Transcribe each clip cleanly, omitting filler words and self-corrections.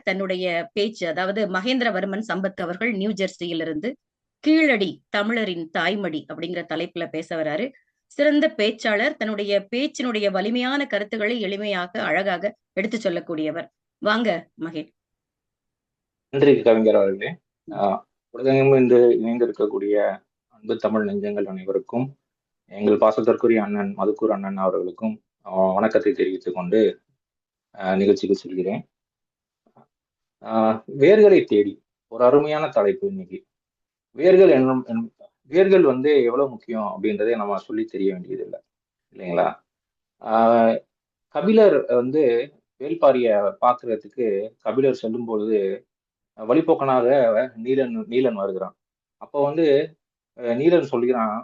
தன்னுடைய பேச்சு, அதாவது மகேந்திரவர்மன் சம்பத் அவர்கள் நியூ ஜெர்சியிலிருந்து கீழடி தமிழரின் தாய்மடி அப்படிங்கிற தலைப்புல பேச வராரு. சிறந்த பேச்சாளர், தன்னுடைய பேச்சினுடைய வலிமையான கருத்துக்களை எளிமையாக அழகாக எடுத்து சொல்லக்கூடியவர். வாங்க மகேஷ். நன்றி கவிஞர் அவர்களே. உலகெங்கும் இன்று இணைந்திருக்கக்கூடிய அன்பு தமிழ் நெஞ்சங்கள் அனைவருக்கும், எங்கள் பாசத்திற்குரிய அண்ணன் மதுக்கூர் அண்ணன் அவர்களுக்கும் வணக்கத்தை தெரிவித்துக் கொண்டு நிகழ்ச்சிக்கு செல்கிறேன். வேர்களை தேடி ஒரு அருமையான தலைப்பு இன்னைக்கு. வேர்கள் வேர்கள் எவ்வளவு முக்கியம் அப்படின்றதே நம்ம சொல்லி தெரிய வேண்டியது இல்லை, இல்லைங்களா? கபிலர் வேள்பாரிய பாக்குறதுக்கு கபிலர் செல்லும் பொழுது வழிபோக்கனாக நீலன் வருகிறான். அப்போ நீலன் சொல்கிறான்,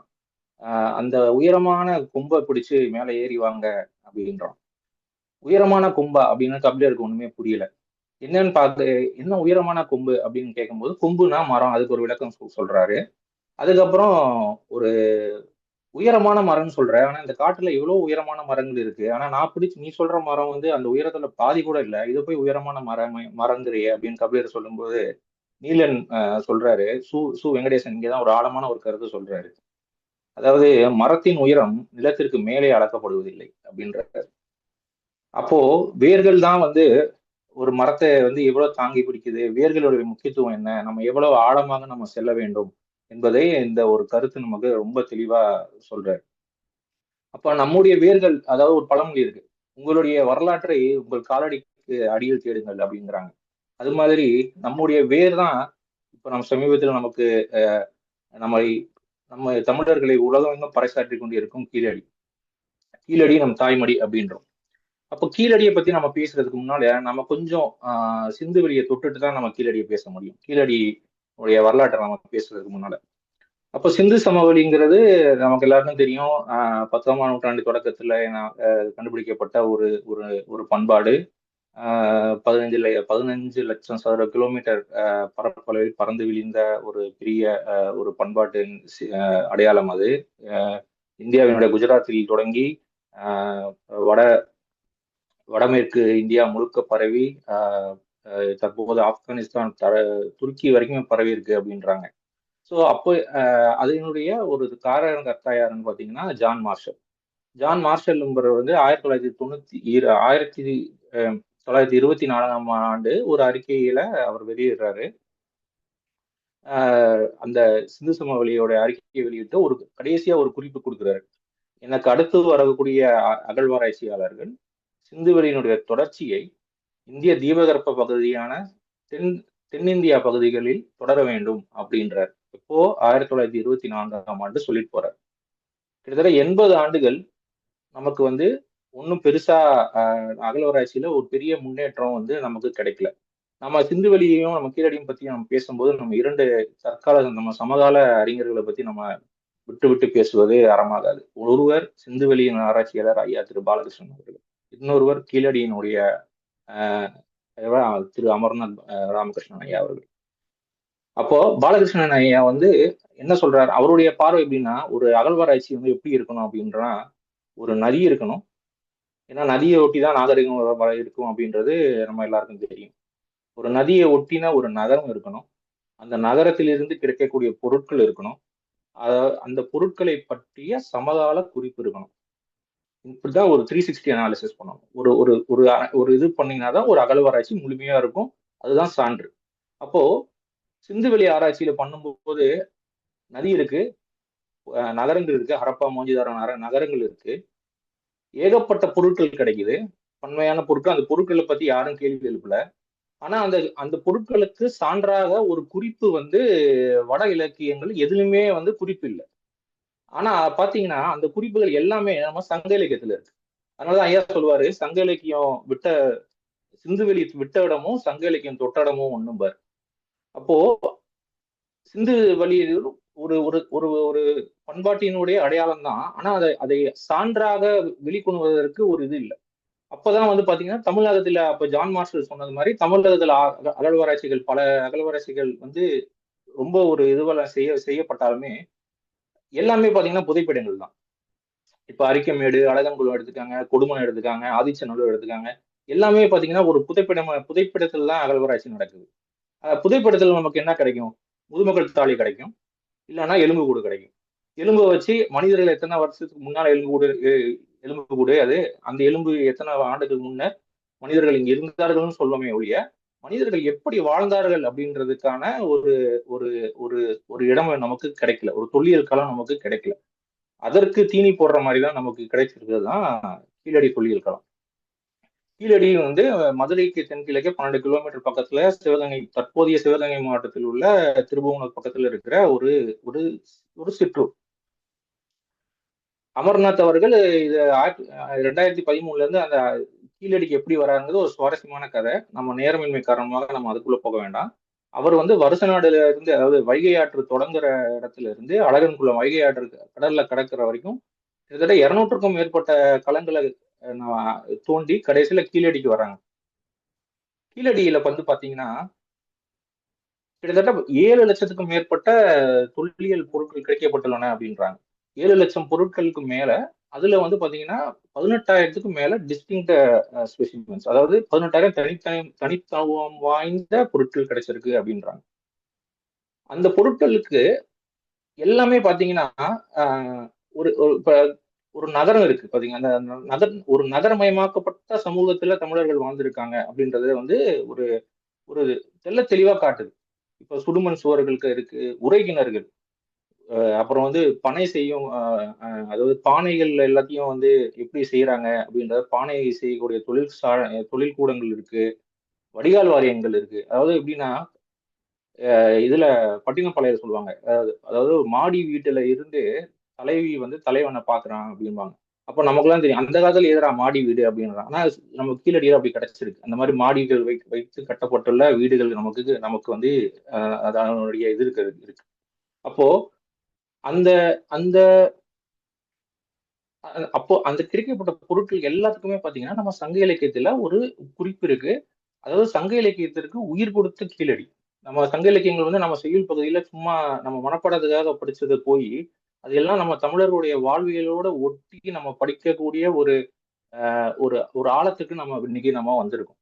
அந்த உயரமான கொம்பை பிடிச்சு மேலே ஏறி வாங்க அப்படின்றான். உயரமான கொம்பா அப்படின்னு கபிலருக்கு ஒண்ணுமே புரியல. என்னன்னு பார்த்து, என்ன உயரமான கொம்பு அப்படின்னு கேட்கும்போது, கொம்புனா மரம், அதுக்கு ஒரு விளக்கம் சொல்றாரு. அதுக்கப்புறம் ஒரு உயரமான மரம்னு சொல்ற, ஆனா இந்த காட்டுல எவ்வளவு உயரமான மரங்கள் இருக்கு, ஆனா நான் பிடிச்சி நீ சொல்ற மரம் அந்த உயரத்துல பாதி கூட இல்லை, இதை போய் உயரமான மரங்கிறிய அப்படின்னு கபிலர் சொல்லும்போது நீலன் சொல்றாரு, சு வெங்கடேசன் இங்கதான் ஒரு ஆழமான ஒரு கருத்து சொல்றாரு. அதாவது மரத்தின் உயரம் நிலத்திற்கு மேலே அளக்கப்படுவதில்லை அப்படின்றாரு. அப்போ வேர்கள் தான் ஒரு மரத்தை எவ்வளவு தாங்கி பிடிக்குது, வேர்களுடைய முக்கியத்துவம் என்ன, நம்ம எவ்வளவு ஆழமாக நம்ம செல்ல வேண்டும் என்பதை இந்த ஒரு கருத்து நமக்கு ரொம்ப தெளிவா சொல்றாரு. அப்ப நம்முடைய வேர்கள், அதாவது ஒரு பழமொழி இருக்கு, உங்களுடைய வரலாற்றை உங்கள் காலடிக்கு அடியில் தேடுங்கள் அப்படிங்கிறாங்க. அது மாதிரி நம்முடைய வேர் தான் இப்ப நம்ம சமீபத்தில் நமக்கு நம்ம தமிழர்களை உலகம் பறைசாற்றி கொண்டு இருக்கும் கீழடி நம் தாய்மடி அப்படின்றோம். அப்போ கீழடியை பத்தி நம்ம பேசுறதுக்கு முன்னால நம்ம கொஞ்சம் சிந்து வெளியை தொட்டுட்டு தான் நம்ம கீழடியை பேச முடியும். கீழடி உடைய வரலாற்றை நம்ம பேசுறதுக்கு முன்னால, அப்போ சிந்து சமவெளிங்கிறது நமக்கு எல்லாருக்கும் தெரியும். 10ஆம் நூற்றாண்டு தொடக்கத்துல கண்டுபிடிக்கப்பட்ட ஒரு ஒரு ஒரு பண்பாடு. 15 லட்சம் சதுர கிலோமீட்டர் பரப்பளவில் பறந்து விழிந்த ஒரு பெரிய ஒரு பண்பாட்டின் அடையாளம் அது. இந்தியாவினுடைய குஜராத்தில் தொடங்கி வட வடமேற்கு இந்தியா முழுக்க பரவி தற்போது ஆப்கானிஸ்தான் துருக்கி வரைக்கும் பரவி இருக்கு அப்படின்றாங்க. ஸோ அப்போ அதனுடைய ஒரு காரணகர்த்தா யாருன்னு பார்த்தீங்கன்னா ஜான் மார்ஷல். ஜான் மார்ஷல் என்பவர் 1924ஆம் ஆண்டு ஒரு அறிக்கையில அவர் வெளியிடுறாரு. அந்த சிந்து சமவெளியோட அறிக்கையை வெளியிட்டு ஒரு கடைசியா ஒரு குறிப்பு கொடுக்குறாரு. எனக்கு அடுத்து வரக்கூடிய அகழ்வாராய்ச்சியாளர்கள் சிந்துவெளியினுடைய தொடர்ச்சியை இந்திய தீபகற்ப பகுதியான தென்னிந்தியா பகுதிகளில் தொடர வேண்டும் அப்படின்றார். இப்போ 1924ஆம் ஆண்டு சொல்லிட்டு போறார். கிட்டத்தட்ட 80 ஆண்டுகள் நமக்கு ஒன்றும் பெருசா அகழ்வாராய்ச்சியில ஒரு பெரிய முன்னேற்றம் நமக்கு கிடைக்கல. நம்ம சிந்துவெளியையும் நம்ம கீழடியும் பத்தி நம்ம பேசும்போது நம்ம இரண்டு நம்ம சமகால அறிஞர்களை பத்தி நம்ம விட்டு விட்டு பேசுவது அறமாகாது. ஒருவர் சிந்துவெளியின் ஆராய்ச்சியாளர் ஐயா திரு பாலகிருஷ்ணன் அவர்கள், இன்னொருவர் கீழடியினுடைய திரு அமர்நாத் ராமகிருஷ்ணன் ஐயா அவர்கள். அப்போ பாலகிருஷ்ணன் ஐயா என்ன சொல்றாரு, அவருடைய பார்வை எப்படின்னா, ஒரு அகழ்வாராய்ச்சி எப்படி இருக்கணும் அப்படின்றா, ஒரு நதி இருக்கணும். ஏன்னா நதியை ஒட்டி தான் நாகரிகம் இருக்கும் அப்படின்றது நம்ம எல்லாருக்கும் தெரியும். ஒரு நதியை ஒட்டின ஒரு நகரம் இருக்கணும். அந்த நகரத்திலிருந்து கிடைக்கக்கூடிய பொருட்கள் இருக்கணும். அந்த பொருட்களை பற்றிய சமகால குறிப்பு இருக்கணும். இப்படிதான் ஒரு 360 அனாலிசிஸ் பண்ணணும். ஒரு ஒரு ஒரு ஒரு இது பண்ணீங்கன்னா தான் ஒரு அகழ்வாராய்ச்சி முழுமையா இருக்கும். அதுதான் சான்று. அப்போ சிந்துவெளி ஆராய்ச்சியில பண்ணும்போது நதி இருக்கு, நகரங்கள் இருக்கு, ஹரப்பா மோஞ்சிதாரோ நகரங்கள் இருக்கு, ஏகப்பட்ட பொருட்கள் கிடைக்குது, பன்மையான பொருட்கள். அந்த பொருட்களை பத்தி யாரும் கேள்வி எழுப்பல. ஆனா அந்த அந்த பொருட்களுக்கு சான்றாக ஒரு குறிப்பு வட இலக்கியங்கள் எதுவுமே குறிப்பு இல்லை. ஆனா பாத்தீங்கன்னா அந்த குறிப்புகள் எல்லாமே நம்ம சங்க இலக்கியத்துல இருக்கு. அதனாலதான் ஐயா சொல்லுவாரு, சங்க இலக்கியம் சிந்துவெளி விட்ட இடமும் சங்க இலக்கியம் தொட்ட இடமும் ஒண்ணும் பாரு. அப்போ சிந்து வழி ஒரு ஒரு ஒரு ஒரு பண்பாட்டினுடைய அடையாளம் தான். ஆனா அதை சான்றாக வெளிக்கொண்டுவதற்கு ஒரு இது இல்லை. அப்பதான் பாத்தீங்கன்னா தமிழகத்துல அப்ப ஜான் மார்ஷல் சொன்னது மாதிரி தமிழகத்துல அகழ்வாராய்ச்சிகள், பல அகழ்வாராய்ச்சிகள் ரொம்ப ஒரு இதுவெல்லாம் செய்யப்பட்டாலுமே எல்லாமே பாத்தீங்கன்னா புதைப்படங்கள் தான். இப்ப அரிக்கமேடு, அழகன்குளம் எடுத்துக்காங்க, கொடுமணம் எடுத்துக்காங்க, ஆதிச்சநல்லூர் எடுத்துக்காங்க. எல்லாமே பாத்தீங்கன்னா ஒரு புதைப்பிடத்துல தான் அகழ்வாராய்ச்சி நடக்குது. புதைப்பிடத்துல நமக்கு என்ன கிடைக்கும்? முதுமக்கள் தாழி கிடைக்கும், இல்லைன்னா எலும்பு கூடு கிடைக்கும். எலும்பை வச்சு மனிதர்கள் எத்தனை வருஷத்துக்கு முன்னால எலும்பு கூடு அது, அந்த எலும்பு எத்தனை ஆண்டுக்கு முன்னர் மனிதர்கள் இங்க இருந்தார்கள்னு சொல்லுமே ஒழிய, மனிதர்கள் எப்படி வாழ்ந்தார்கள் அப்படின்றதுக்கான ஒரு ஒரு ஒரு ஒரு இடம் நமக்கு கிடைக்கல, ஒரு தொல்லியல் களம் நமக்கு கிடைக்கல. அதற்கு தீனி போடுற மாதிரி தான் நமக்கு கிடைச்சிருக்கிறது தான் கீழடி தொல்லியல் களம். கீழடி வந்து மதுரைக்கு தென்கிழக்கே 12 கிலோமீட்டர் பக்கத்துல தற்போதைய சிவகங்கை மாவட்டத்தில் உள்ள திருபுவனம் பக்கத்துல இருக்கிற ஒரு ஒரு ஒரு சிற்றூர். அமர்நாத் அவர்கள் இது 2013 இருந்து அந்த கீழடிக்கு எப்படி வராங்கிறது ஒரு சுவாரஸ்யமான கதை. நம்ம நேரமின்மை காரணமாக நம்ம அதுக்குள்ள போக வேண்டாம். அவர் வந்து வருச நாடுல இருந்து, அதாவது வைகை ஆற்று தொடங்குற இடத்துல இருந்து அழகன்குளம் வைகை ஆற்று கடல்ல கடக்கிற வரைக்கும் கிட்டத்தட்ட 200க்கும் மேற்பட்ட களங்களை தோண்டி கடைசியில கீழடிக்கு வராங்க. கீழடியில வந்து பாத்தீங்கன்னா கிட்டத்தட்ட 7 லட்சத்துக்கும் மேற்பட்ட தொல்லியல் பொருட்கள் கிடைக்கப்பட்டுள்ளன அப்படின்றாங்க. 7 லட்சம் பொருட்களுக்கு மேல அதுல வந்து பாத்தீங்கன்னா 18,000த்துக்கும் மேல டிஸ்டிங்க்ட் ஸ்பெசிமென்ஸ், அதாவது 18,000 தனித்துவம் வாய்ந்த பொருட்கள் கிடைச்சிருக்கு அப்படின்றாங்க. அந்த பொருட்களுக்கு எல்லாமே பாத்தீங்கன்னா ஒரு இப்ப ஒரு நகரம் இருக்கு பாத்தீங்கன்னா, அந்த ஒரு நகரமயமாக்கப்பட்ட சமூகத்துல தமிழர்கள் வாழ்ந்திருக்காங்க அப்படின்றத வந்து ஒரு ஒரு தெள்ள தெளிவா காட்டுது. இப்ப சுடுமண் சுவர்களுக்கு இருக்கு, உறைகிணறுகள், அப்புறம் வந்து பனை செய்யும் அதாவது பானைகள் எல்லாத்தையும் வந்து எப்படி செய்யறாங்க அப்படின்றத, பானை செய்யக்கூடிய தொழில் கூடங்கள் இருக்கு, வடிகால் வாரியங்கள் இருக்கு. அதாவது எப்படின்னா இதுல பட்டினப்பாளையம் சொல்லுவாங்க, அதாவது மாடி வீட்டுல இருந்து தலைவி வந்து தலைவனை பாக்குறான் அப்படிம்பாங்க. அப்ப நமக்குலாம் தெரியும் அந்த காலத்துல எதிரா மாடி வீடு அப்படின்றான். ஆனா நம்ம கீழடியில அப்படி கிடைச்சிருக்கு. அந்த மாதிரி மாடிகள் வைத்து கட்டப்பட்டுள்ள வீடுகள் நமக்கு நமக்கு வந்து அதனுடைய இது இருக்கு. அப்போ அந்த அந்த அப்போ அந்த கிடைக்கப்பட்ட பொருட்கள் எல்லாத்துக்குமே பாத்தீங்கன்னா நம்ம சங்க இலக்கியத்துல ஒரு குறிப்பு இருக்கு. அதாவது சங்க இலக்கியத்திற்கு உயிர் கொடுத்த கீழடி. நம்ம சங்க இலக்கியங்கள் வந்து நம்ம செய்யுள் பகுதியில சும்மா நம்ம மனப்பாடத்துக்காக படிச்சது போய், அது எல்லாம் நம்ம தமிழர்களுடைய வாழ்வியலோட ஒட்டி நம்ம படிக்கக்கூடிய ஒரு ஒரு ஒரு ஆழத்துக்கு நம்ம இன்னைக்கு நம்ம வந்திருக்கோம்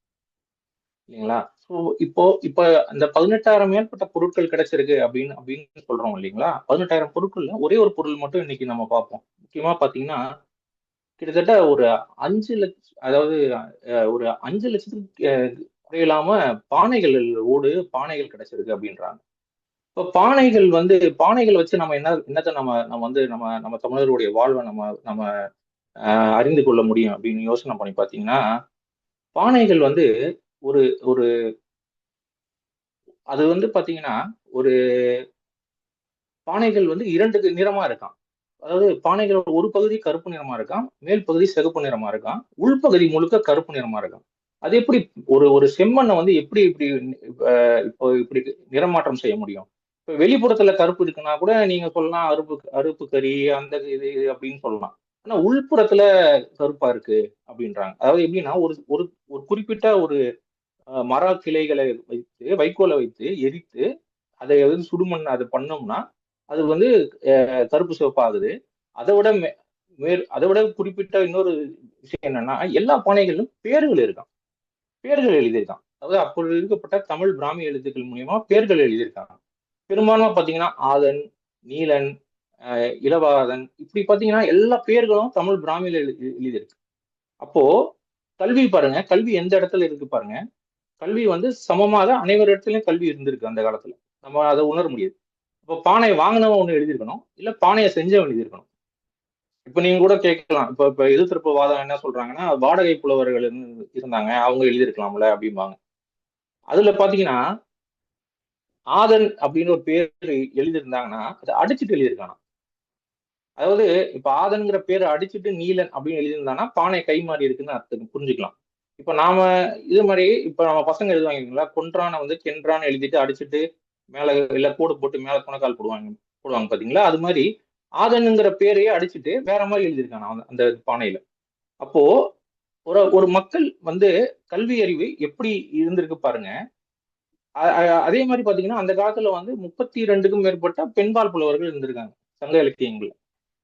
இல்லைங்களா? ஸோ இப்போ அந்த 18,000 மேற்பட்ட பொருட்கள் கிடைச்சிருக்கு அப்படின்னு அப்படின்னு சொல்றோம் இல்லைங்களா? 18,000 பொருட்கள்ல ஒரே ஒரு பொருள் மட்டும் இன்னைக்கு நம்ம பார்ப்போம். முக்கியமா பாத்தீங்கன்னா கிட்டத்தட்ட ஒரு 5 லட்சம், அதாவது ஒரு 5 லட்சத்துக்கு குறையில்லாம பானைகள் கிடைச்சிருக்கு அப்படின்றாங்க. இப்ப பானைகள் வச்சு நம்ம என்னத்தை நம்ம நம்ம வந்து நம்ம நம்ம தமிழர்களுடைய வாழ்வை நம்ம நம்ம அறிந்து கொள்ள முடியும் அப்படின்னு யோசனை பண்ணி பார்த்தீங்கன்னா, பானைகள் வந்து ஒரு ஒரு அது வந்து பாத்தீங்கன்னா ஒரு பானைகள் வந்து 2 நிறமா இருக்காம். அதாவது பானைகளோட ஒரு பகுதி கருப்பு நிறமா இருக்காம், மேல் பகுதி சிகப்பு நிறமா இருக்காம், உள்பகுதி முழுக்க கருப்பு நிறமா இருக்காம். அது எப்படி ஒரு ஒரு செம்மண்ணை வந்து எப்படி இப்படி இப்போ இப்படி நிறமாற்றம் செய்ய முடியும்? இப்ப வெளிப்புறத்துல கருப்பு இருக்குன்னா கூட நீங்க சொல்லலாம் அருப்பு அருப்பு கறி அந்த இது அப்படின்னு சொல்லலாம். ஆனா உள்புறத்துல கருப்பா இருக்கு அப்படின்றாங்க. அதாவது எப்படின்னா ஒரு ஒரு ஒரு குறிப்பிட்ட ஒரு மர கிளைகளை வைத்து வைக்கோலை வைத்து எரித்து அதை வந்து சுடுமண் அது பண்ணோம்னா அது வந்து கருப்பு சிவப்பு ஆகுது. அதை விட அதை விட குறிப்பிட்ட இன்னொரு விஷயம் என்னன்னா, எல்லா பானைகளிலும் பேர்கள் இருக்காம், பேர்கள் எழுதியிருக்கான். அதாவது அப்பொழுது இருக்கப்பட்ட தமிழ் பிராமி எழுத்துக்கள் மூலியமா பேர்கள் எழுதியிருக்காங்க. பெரும்பான்மை பாத்தீங்கன்னா ஆதன், நீலன், இளவாதன், இப்படி பாத்தீங்கன்னா எல்லா பேர்களும் தமிழ் பிராமியில எழுதியிருக்கு. அப்போ கல்வி பாருங்க, கல்வி எந்த இடத்துல இருக்கு பாருங்க. கல்வி வந்து சமமாக அனைவர் இடத்துலயும் கல்வி இருந்திருக்கு அந்த காலத்துல. நம்ம அதை உணர முடியுது. இப்போ பானை வாங்கினவன் ஒண்ணு எழுதியிருக்கணும், இல்ல பானையை செஞ்சவன் எழுதியிருக்கணும். இப்ப நீங்க கூட கேட்கலாம், இப்ப எதிர்த்தரப்பு வாதம் என்ன சொல்றாங்கன்னா, வாடகை புலவர்கள் இருந்தாங்க, அவங்க எழுதியிருக்கலாம்ல அப்படிம்பாங்க. அதுல பாத்தீங்கன்னா ஆதன் அப்படின்னு ஒரு பேர் எழுதியிருந்தாங்கன்னா அதை அடிச்சுட்டு எழுதியிருக்கானா. அதாவது இப்ப ஆதன்கிற பேரை அடிச்சுட்டு நீலன் அப்படின்னு எழுதியிருந்தாங்கன்னா பானை கை மாறி இருக்குன்னு அர்த்தம் புரிஞ்சுக்கலாம். இப்ப நாம இது மாதிரி இப்ப நம்ம பசங்க எழுதுவாங்க, கொன்றான வந்து கென்றான்னு எழுதிட்டு அடிச்சுட்டு மேல இல்ல கோடு போட்டு மேல துணைக்கால் போடுவாங்க பாத்தீங்களா? அது மாதிரி ஆதனுங்கிற பேரையே அடிச்சுட்டு வேற மாதிரி எழுதியிருக்காங்க அந்த பானையில. அப்போ ஒரு ஒரு மக்கள் வந்து கல்வி அறிவு எப்படி இருந்திருக்கு பாருங்க. அதே மாதிரி பாத்தீங்கன்னா அந்த காலத்துல வந்து 32க்கும் மேற்பட்ட பெண்பால் புலவர்கள் இருந்திருக்காங்க சங்க இலக்கியங்கள்ல.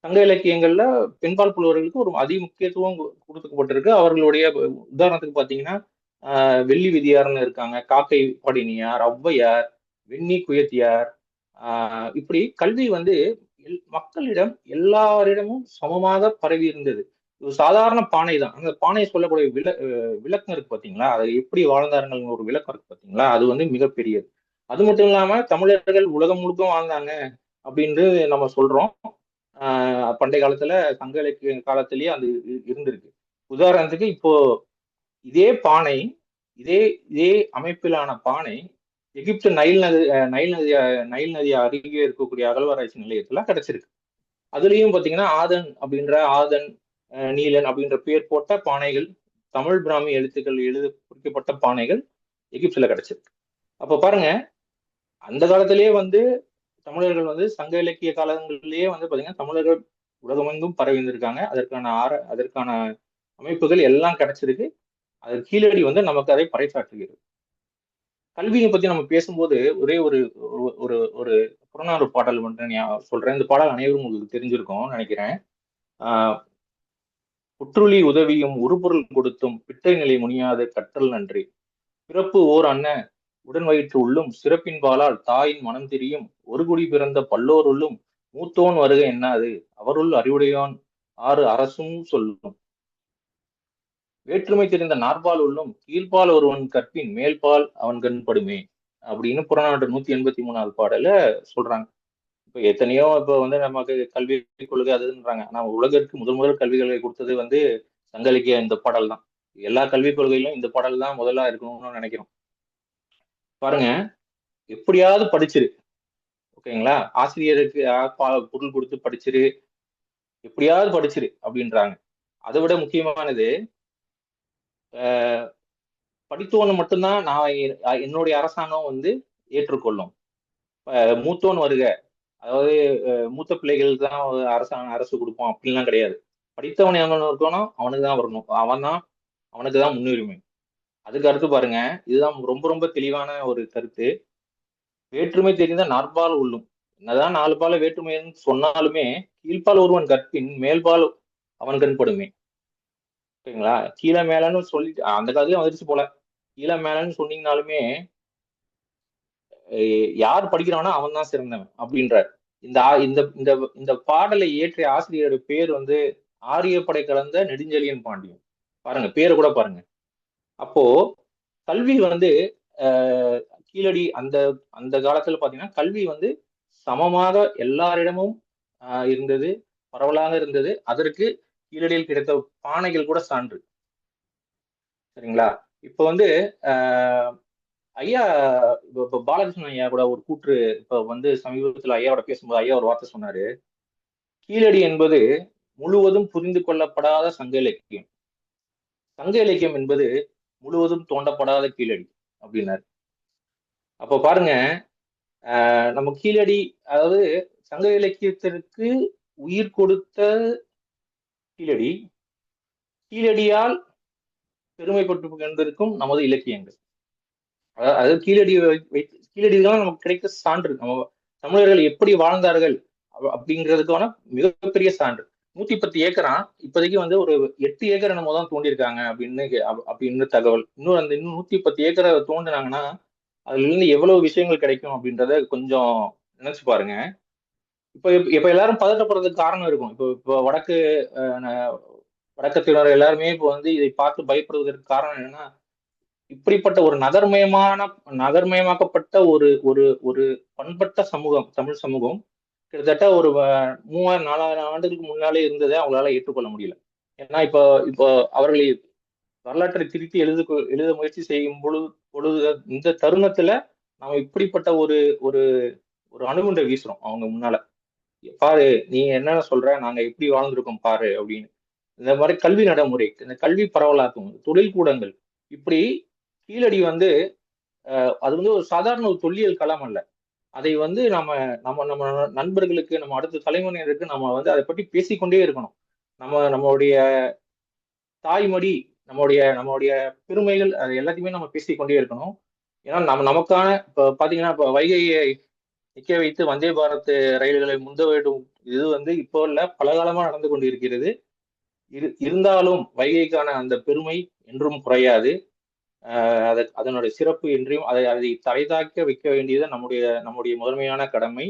சங்க இலக்கியங்கள்ல பெண்பால் புலவர்களுக்கு ஒரு அதிக முக்கியத்துவம் கொடுக்கப்பட்டிருக்கு. அவர்களுடைய உதாரணத்துக்கு பாத்தீங்கன்னா வெள்ளி விதியார்னு இருக்காங்க, காக்கை பாடினியார், ஔவையார், வெண்ணி குயத்தியார். இப்படி கல்வி வந்து மக்களிடம் எல்லாரிடமும் சமமாக பரவி இருந்தது. ஒரு சாதாரண பானை தான். அந்த பானையை சொல்லக்கூடிய விளக்கம் இருக்கு பாத்தீங்களா, அதை எப்படி வாழ்ந்தார்கள் ஒரு விளக்கம் இருக்கு பாத்தீங்களா, அது வந்து மிகப்பெரியது. அது மட்டும் இல்லாம தமிழர்கள் உலகம் முழுக்க வாழ்ந்தாங்க அப்படின்னு நம்ம சொல்றோம். பண்டைய காலத்துல சங்க இலக்கிய காலத்திலேயே அது இருந்திருக்கு. உதாரணத்துக்கு இப்போ இதே பானை, இதே இதே அமைப்பிலான பானை எகிப்து நைல் நதி அருகே இருக்கக்கூடிய அகழ்வாராய்ச்சி நிலையத்துல கிடைச்சிருக்கு. அதுலயும் பாத்தீங்கன்னா ஆதன் நீலன் அப்படின்ற பேர் போட்ட பானைகள், தமிழ் பிராமி எழுத்துக்கள் குறிக்கப்பட்ட பானைகள் எகிப்துல கிடைச்சிருக்கு. அப்ப பாருங்க, அந்த காலத்திலேயே வந்து தமிழர்கள் வந்து சங்க இலக்கிய காலங்களிலேயே வந்து பாத்தீங்கன்னா தமிழர்கள் உலகமெங்கும் பரவி இருந்திருக்காங்க. அதற்கான அமைப்புகள் எல்லாம் கிடைச்சிருக்கு. அது கீழடி வந்து நமக்கு அதை பறைசாற்றுகிறது. கல்வியை பத்தி நம்ம பேசும்போது ஒரே ஒரு ஒரு ஒரு புறநானூறு பாடல் மட்டும் சொல்றேன். இந்த பாடல் அனைவரும் உங்களுக்கு தெரிஞ்சிருக்கும் நினைக்கிறேன். புற்றுளி உதவியும் உருபொருள் கொடுத்தும் பிட்டை நிலை முனியாத கற்றல் நன்றி. பிறப்பு ஓர் அன்ன உடன் வயிற்று உள்ளும் சிறப்பின்பாலால் தாயின் மனம் திரியும் ஒரு குடி பிறந்த பல்லோர் உள்ளும் மூத்தோன் வருக என்னாது அவருள் அறிவுடையோன் ஆறு அரசும் சொல்லும். வேற்றுமை தெரிந்த நாற்பால் உள்ளும் கீழ்பால் ஒருவன் கற்பின் மேல்பால் அவன் கண்படுமே அப்படின்னு புறநானூறு 183வது பாடல சொல்றாங்க. இப்ப எத்தனையோ இப்ப வந்து நமக்கு கல்வி கொள்கை அதுன்றாங்க. ஆனா உலகிற்கு முதல் கல்விகளை கொடுத்தது வந்து சங்க இலக்கிய இந்த பாடல் தான். எல்லா கல்விக் கொள்கையிலும் இந்த பாடல் தான் முதலா இருக்கணும்னு நினைக்கிறோம். பாருங்க, எப்படியாவது படிச்சிரு, ஓகேங்களா, ஆசிரியருக்கு பொருள் கொடுத்து படிச்சிரு, எப்படியாவது படிச்சிரு அப்படின்றாங்க. அதை விட முக்கியமானது, படித்தோன்னு மட்டும்தான் நான் என்னுடைய அரசாங்கம் வந்து ஏற்றுக்கொள்ளும். மூத்தோன் வருக, அதாவது மூத்த பிள்ளைகளுக்கு தான் அரசு கொடுப்போம் அப்படின்லாம் கிடையாது. படித்தவன் எவன் இருக்கணும் அவனுக்கு தான் வரணும், அவனுக்கு தான் முன்னுரிமை. அதுக்கு அடுத்து பாருங்க, இதுதான் ரொம்ப ரொம்ப தெளிவான ஒரு கருத்து. வேற்றுமை தெரிந்த நாற்பால் உள்ளும், என்னதான் 4 பால வேற்றுமைன்னு சொன்னாலுமே கீழ்பால் ஒருவன் கற்பின் மேல்பால் அவன் கண்படுமே. ஓகேங்களா, கீழே மேலன்னு சொல்லிட்டு அந்த காலத்துலயும் வந்துருச்சு போல. கீழே மேலன்னு சொன்னீங்கனாலுமே யார் படிக்கிறானோ அவன் தான் சிறந்தவன் அப்படின்றார். இந்த இந்த இந்த இந்த பாடலை இயற்றிய ஆசிரியரோட பேர் வந்து ஆரியப்படை கலந்த நெடுஞ்செழியன் பாண்டியன். பாருங்க, பேரை கூட பாருங்க. அப்போ கல்வி வந்து கீழடி அந்த அந்த காலத்துல பாத்தீங்கன்னா கல்வி வந்து சமமாக எல்லாரிடமும் இருந்தது, பரவலாக இருந்தது. அதற்கு கீழடியில் கிடைத்த பானைகள் கூட சான்று. சரிங்களா? இப்ப வந்து ஐயா, இப்ப பாலகிருஷ்ணன் ஐயா கூட ஒரு கூற்று, இப்ப வந்து சமீபத்துல ஐயாவோட பேசும்போது ஐயா ஒரு வார்த்தை சொன்னாரு. கீழடி என்பது முழுவதும் புரிந்து கொள்ளப்படாத சங்க இலக்கியம், சங்க இலக்கியம் என்பது முழுவதும் தோண்டப்படாத கீழடி அப்படின்னாரு. அப்ப பாருங்க, நம்ம கீழடி, அதாவது சங்க இலக்கியத்திற்கு உயிர் கொடுத்த கீழடி, கீழடியால் பெருமைப்பட்டு கொண்டிருக்கும் நமது இலக்கியங்கள். அதாவது கீழடிதான் நமக்கு கிடைத்த சான்று. நம்ம தமிழர்கள் எப்படி வாழ்ந்தார்கள் அப்படிங்கிறதுக்கான மிகப்பெரிய சான்று. 110 ஏக்கரா இப்போதைக்கு வந்து ஒரு 8 ஏக்கர் என்னமோ தான் தோண்டியிருக்காங்க அப்படின்னு தகவல். இன்னும் 110 ஏக்கரை தோண்டினாங்கன்னா அதுல இருந்து எவ்வளவு விஷயங்கள் கிடைக்கும் அப்படின்றத கொஞ்சம் நினைச்சு பாருங்க. இப்ப எல்லாரும் பதட்டப்படுறதுக்கு காரணம் இருக்கும். இப்போ வடக்கத்தினர் எல்லாருமே இப்போ வந்து இதை பார்த்து பயப்படுவதற்கு காரணம் என்னன்னா, இப்படிப்பட்ட ஒரு நகர்மயமாக்கப்பட்ட ஒரு ஒரு ஒரு பண்பட்ட சமூகம், தமிழ் சமூகம் கிட்டத்தட்ட ஒரு 3000-4000 ஆண்டுகளுக்கு முன்னாலே இருந்ததை அவங்களால ஏற்றுக்கொள்ள முடியல. ஏன்னா இப்போ அவர்களை வரலாற்றை திருத்தி எழுத முயற்சி செய்யும் பொழுது இந்த தருணத்துல நம்ம இப்படிப்பட்ட ஒரு ஒரு ஒரு அணுகுண்டை வீசுறோம் அவங்க முன்னால. பாரு, நீ என்ன சொல்ற, நாங்க எப்படி வாழ்ந்திருக்கோம் பாரு அப்படின்னு. இந்த மாதிரி கல்வி நடைமுறை, இந்த கல்வி பரவலாக்கும், தொழில் கூடங்கள், இப்படி கீழடி வந்து அது வந்து ஒரு சாதாரண ஒரு தொல்லியல் களம் அல்ல. அதை வந்து நம்ம நம்ம நம்ம நண்பர்களுக்கு, நம்ம அடுத்த தலைமுறையினருக்கு நம்ம வந்து அதை பற்றி பேசிக்கொண்டே இருக்கணும். நம்மளுடைய தாய்மொழி, நம்மளுடைய பெருமைகள், அது எல்லாத்தையுமே நம்ம பேசிக்கொண்டே இருக்கணும். ஏன்னா நமக்கான இப்ப பாத்தீங்கன்னா, இப்ப வைகையை நிக்க வைத்து வந்தே பாரத் ரயில்களை இது வந்து இப்போ இல்ல பல காலமா நடந்து கொண்டு இருக்கிறது. இருந்தாலும் வைகைக்கான அந்த பெருமை என்றும் குறையாது. அதனுடைய சிறப்பு என்றும் அதை தலைதாக்க வைக்க வேண்டியது நம்முடைய நம்முடைய முதன்மையான கடமை.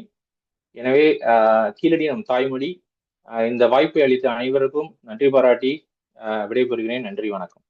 எனவே கீழடி நம் தாய்மொழி. இந்த வாய்ப்பை அளித்த அனைவருக்கும் நன்றி பாராட்டி விடைபெறுகிறேன். நன்றி, வணக்கம்.